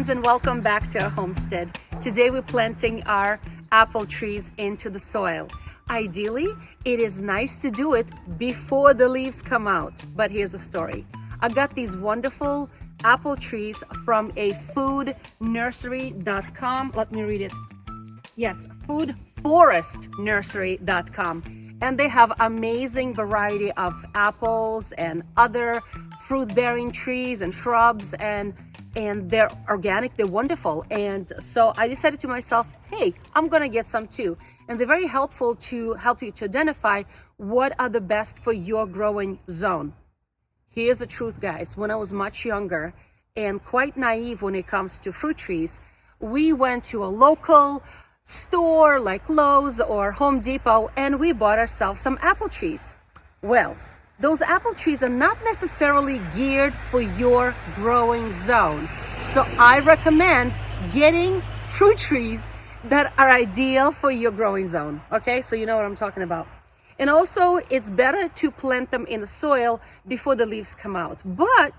friends, and welcome back to our homestead. Today we're planting our apple trees into the soil. Ideally, it is nice to do it before the leaves come out, but here's the story. I got these wonderful apple trees from a foodnursery.com. Let me read it. Yes, foodforestnursery.com. And they have amazing variety of apples and other fruit-bearing trees and shrubs, and they're organic, they're wonderful. And so I decided to myself, hey, I'm gonna get some too. And they're very helpful to help you to identify what are the best for your growing zone. Here's the truth, guys. When I was much younger and quite naive when it comes to fruit trees, we went to a local store like Lowe's or Home Depot and we bought ourselves some apple trees. Well, those apple trees are not necessarily geared for your growing zone. So I recommend getting fruit trees that are ideal for your growing zone. Okay, so you know what I'm talking about. And also, it's better to plant them in the soil before the leaves come out. But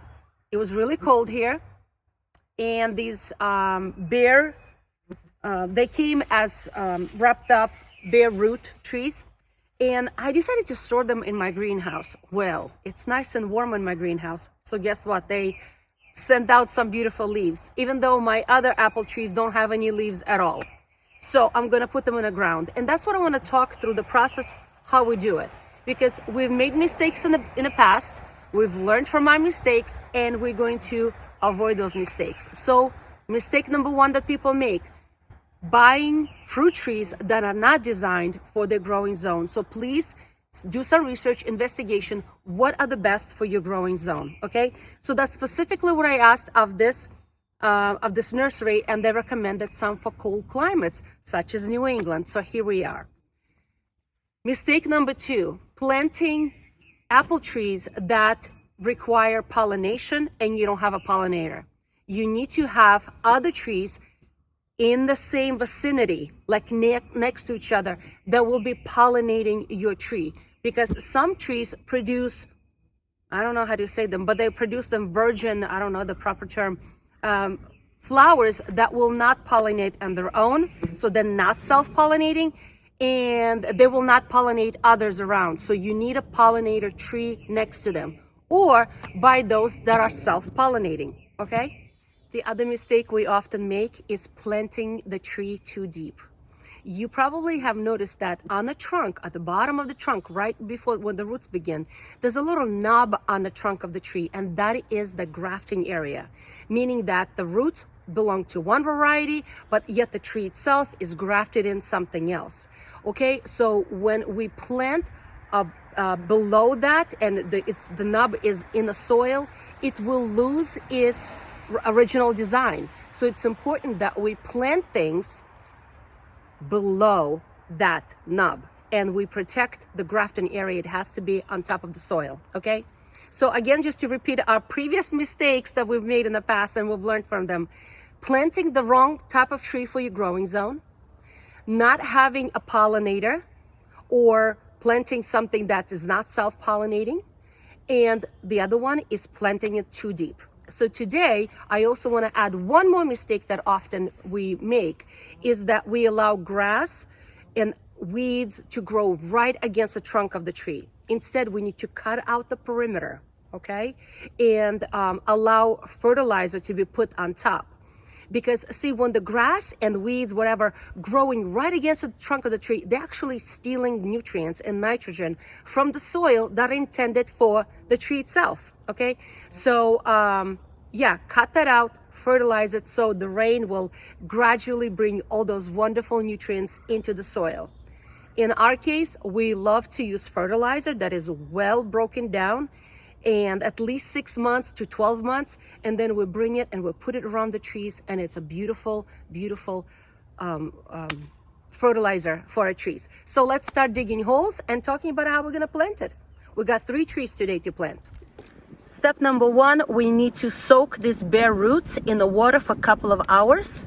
it was really cold here, and these they came as wrapped up bare root trees. And I decided to store them in my greenhouse. Well, it's nice and warm in my greenhouse. So guess what? They sent out some beautiful leaves, even though my other apple trees don't have any leaves at all. So I'm gonna put them in the ground. And that's what I wanna talk through the process, how we do it. Because we've made mistakes in the past, we've learned from our mistakes, and we're going to avoid those mistakes. So mistake number one that people make: buying fruit trees that are not designed for their growing zone. So please do some research, investigation. What are the best for your growing zone? Okay, so that's specifically what I asked of this nursery, and they recommended some for cold climates such as New England. So here we are. Mistake number two: planting apple trees that require pollination and you don't have a pollinator. You need to have other trees in the same vicinity, like next to each other, that will be pollinating your tree. Because some trees produce, I don't know how to say them, but they produce them virgin, I don't know the proper term, flowers that will not pollinate on their own. So they're not self-pollinating, and they will not pollinate others around. So you need a pollinator tree next to them, or buy those that are self-pollinating, okay? The other mistake we often make is planting the tree too deep. You probably have noticed that on the trunk, at the bottom of the trunk, right before when the roots begin, there's a little knob on the trunk of the tree, and that is the grafting area, meaning that the roots belong to one variety, but yet the tree itself is grafted in something else. Okay, so when we plant below that and the knob is in the soil, it will lose its original design. So it's important that we plant things below that knob and we protect the grafting area. It has to be on top of the soil. Okay, so again, just to repeat our previous mistakes that we've made in the past and we've learned from them: planting the wrong type of tree for your growing zone, not having a pollinator, or planting something that is not self-pollinating, and the other one is planting it too deep. So today, I also want to add one more mistake that often we make, is that we allow grass and weeds to grow right against the trunk of the tree. Instead, we need to cut out the perimeter, okay? And allow fertilizer to be put on top. Because see, when the grass and weeds, whatever, growing right against the trunk of the tree, they're actually stealing nutrients and nitrogen from the soil that are intended for the tree itself. Okay, so yeah, cut that out, fertilize it, so the rain will gradually bring all those wonderful nutrients into the soil. In our case, we love to use fertilizer that is well broken down, and at least 6 months to 12 months, and then we bring it and we put it around the trees, and it's a beautiful, beautiful fertilizer for our trees. So let's start digging holes and talking about how we're gonna plant it. We got 3 trees today to plant. Step number one, we need to soak these bare roots in the water for a couple of hours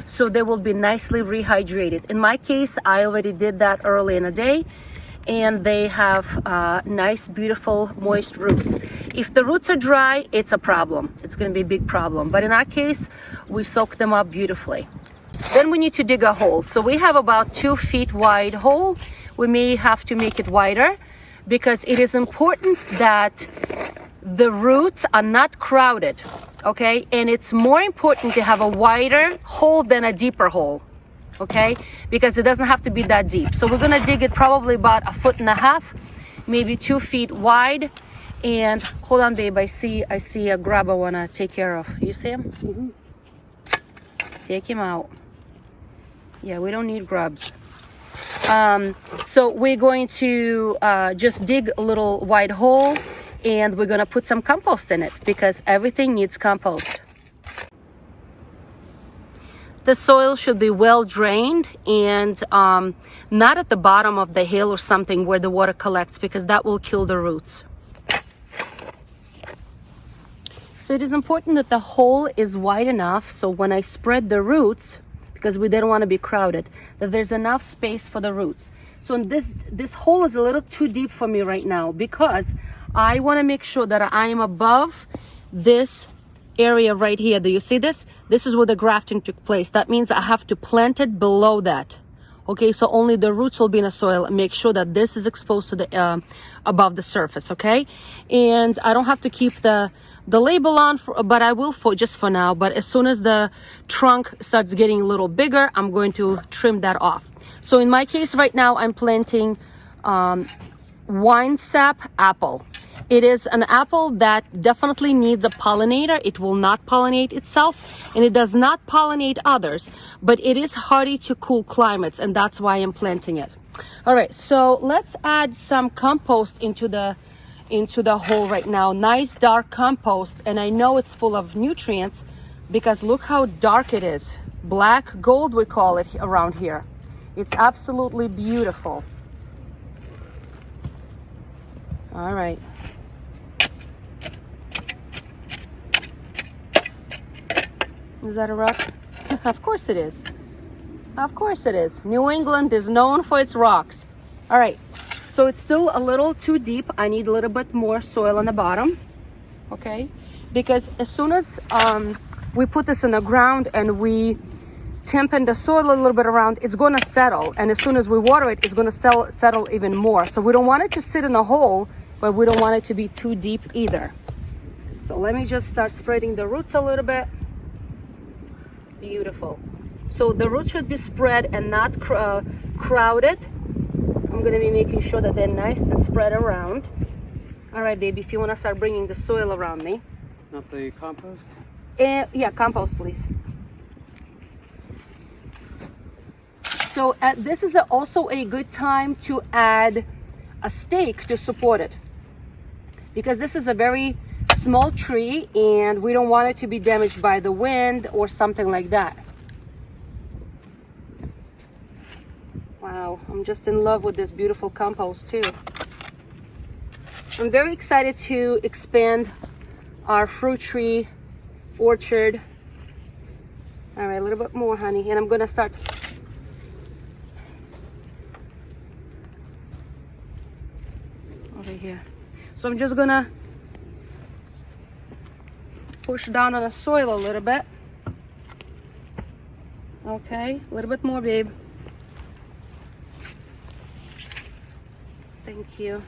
so they will be nicely rehydrated. In my case, I already did that early in the day, and they have nice, beautiful, moist roots. If the roots are dry, it's a problem. It's going to be a big problem. But in our case, we soak them up beautifully. Then we need to dig a hole. So we have about 2 feet wide hole. We may have to make it wider because it is important that the roots are not crowded, okay? And it's more important to have a wider hole than a deeper hole, okay? Because it doesn't have to be that deep. So we're gonna dig it probably about 1.5 feet, maybe 2 feet wide. And hold on, babe, I see a grub I wanna take care of. You see him? Mm-hmm. Take him out. Yeah, we don't need grubs. So we're going to just dig a little wide hole, and we're gonna put some compost in it because everything needs compost. The soil should be well drained and not at the bottom of the hill or something where the water collects, because that will kill the roots. So it is important that the hole is wide enough so when I spread the roots, because we didn't want to be crowded, that there's enough space for the roots. So in this hole is a little too deep for me right now because I want to make sure that I am above this area right here. Do you see this? This is where the grafting took place. That means I have to plant it below that. Okay, so only the roots will be in the soil, and make sure that this is exposed to the above the surface, okay? And I don't have to keep the label on, but I will for just for now. But as soon as the trunk starts getting a little bigger, I'm going to trim that off. So in my case right now, I'm planting winesap apple. It is an apple that definitely needs a pollinator. It will not pollinate itself, and it does not pollinate others, but it is hardy to cool climates, and that's why I'm planting it. All right, so let's add some compost into the hole right now. Nice dark compost, and I know it's full of nutrients because look how dark it is. Black gold, we call it around here. It's absolutely beautiful. All right. Is that a rock? Of course it is. Of course it is. New England is known for its rocks. All right, so it's still a little too deep. I need a little bit more soil on the bottom, okay? Because as soon as we put this in the ground and we dampen the soil a little bit around, it's gonna settle. And as soon as we water it, it's gonna settle even more. So we don't want it to sit in a hole, but we don't want it to be too deep either. So let me just start spreading the roots a little bit. Beautiful. So the roots should be spread and not crowded. I'm going to be making sure that they're nice and spread around. All right, baby, if you want to start bringing the soil around me. Not the compost? Yeah, compost, please. So this is also a good time to add a stake to support it, because this is a very small tree and we don't want it to be damaged by the wind or something like that. Wow, I'm just in love with this beautiful compost too. I'm very excited to expand our fruit tree orchard. All right, a little bit more, honey, and I'm gonna start over here. So I'm just gonna push down on the soil a little bit. Okay, a little bit more, babe. Thank you.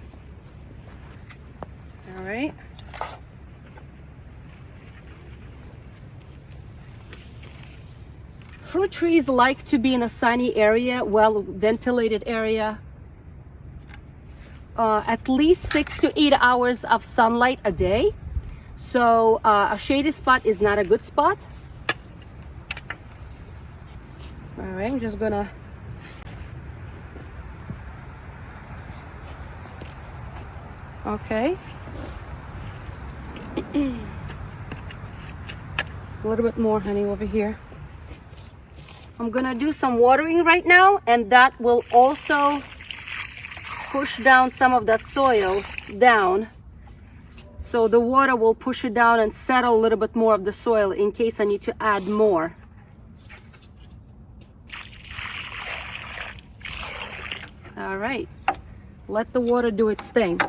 All right. Fruit trees like to be in a sunny area, well ventilated area. At least 6 to 8 hours of sunlight a day. So a shady spot is not a good spot. All right, I'm just gonna okay. A little bit more, honey, over here. I'm gonna do some watering right now, and that will also push down some of that soil down. So the water will push it down and settle a little bit more of the soil in case I need to add more. All right, let the water do its thing.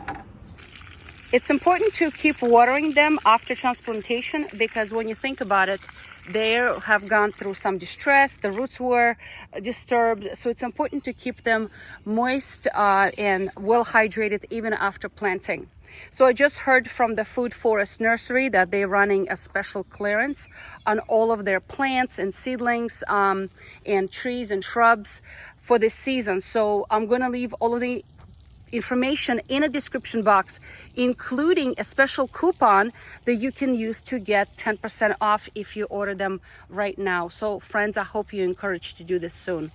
It's important to keep watering them after transplantation because when you think about it, they have gone through some distress, the roots were disturbed, so it's important to keep them moist and well hydrated even after planting. So I just heard from the Food Forest Nursery that they're running a special clearance on all of their plants and seedlings and trees and shrubs for this season. So I'm going to leave all of the information in a description box, including a special coupon that you can use to get 10% off if you order them right now. So friends, I hope you're encouraged to do this soon.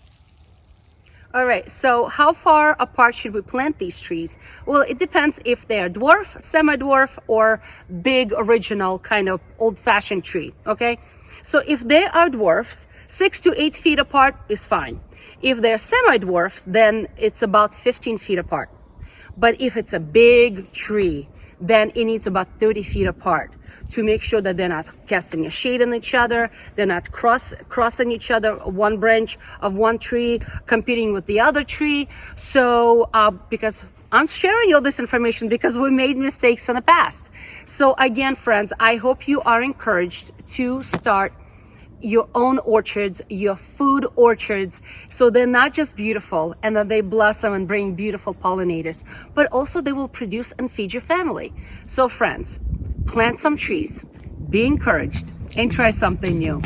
All right, so how far apart should we plant these trees? Well, it depends if they're dwarf, semi-dwarf, or big original kind of old-fashioned tree, okay? So if they are dwarfs, 6 to 8 feet apart is fine. If they're semi-dwarfs, then it's about 15 feet apart. But if it's a big tree, then it needs about 30 feet apart to make sure that they're not casting a shade on each other, they're not crossing each other, one branch of one tree competing with the other tree. So because I'm sharing all this information because we made mistakes in the past. So again, friends, I hope you are encouraged to start your own orchards, your food orchards, so they're not just beautiful and that they blossom and bring beautiful pollinators, but also they will produce and feed your family. So friends, plant some trees, be encouraged, and try something new.